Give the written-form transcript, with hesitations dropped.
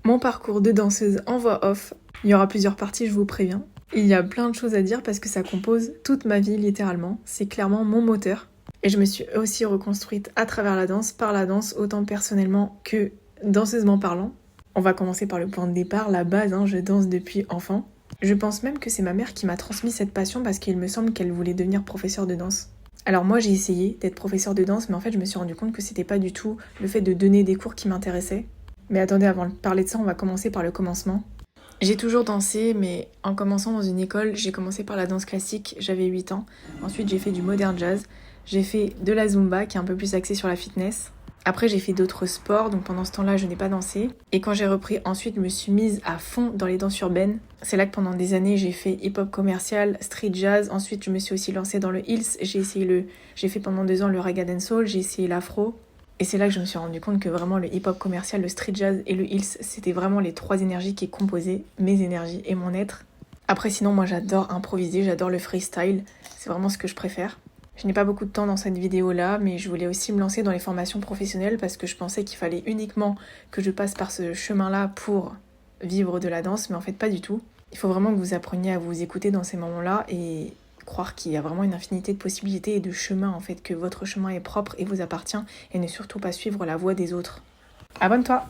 Mon parcours de danseuse en voix off, il y aura plusieurs parties, je vous préviens. Il y a plein de choses à dire parce que ça compose toute ma vie littéralement. C'est clairement mon moteur. Et je me suis aussi reconstruite à travers la danse, par la danse, autant personnellement que danseusement parlant. On va commencer par le point de départ, la base, je danse depuis enfant. Je pense même que c'est ma mère qui m'a transmis cette passion parce qu'il me semble qu'elle voulait devenir professeure de danse. Alors moi j'ai essayé d'être professeure de danse, mais en fait je me suis rendu compte que c'était pas du tout le fait de donner des cours qui m'intéressait. Mais attendez, avant de parler de ça, on va commencer par le commencement. J'ai toujours dansé, mais en commençant dans une école, j'ai commencé par la danse classique, j'avais 8 ans. Ensuite j'ai fait du modern jazz, j'ai fait de la zumba qui est un peu plus axée sur la fitness. Après j'ai fait d'autres sports, donc pendant ce temps-là je n'ai pas dansé. Et quand j'ai repris ensuite, je me suis mise à fond dans les danses urbaines. C'est là que pendant des années j'ai fait hip-hop commercial, street jazz. Ensuite je me suis aussi lancée dans le heels. J'ai fait pendant 2 ans le reggae dancehall, j'ai essayé l'afro. Et c'est là que je me suis rendu compte que vraiment le hip-hop commercial, le street jazz et le heels, c'était vraiment les 3 énergies qui composaient mes énergies et mon être. Après sinon moi j'adore improviser, j'adore le freestyle, c'est vraiment ce que je préfère. Je n'ai pas beaucoup de temps dans cette vidéo-là, mais je voulais aussi me lancer dans les formations professionnelles parce que je pensais qu'il fallait uniquement que je passe par ce chemin-là pour vivre de la danse, mais en fait pas du tout. Il faut vraiment que vous appreniez à vous écouter dans ces moments-là et croire qu'il y a vraiment une infinité de possibilités et de chemins, en fait, que votre chemin est propre et vous appartient, et ne surtout pas suivre la voie des autres. Abonne-toi!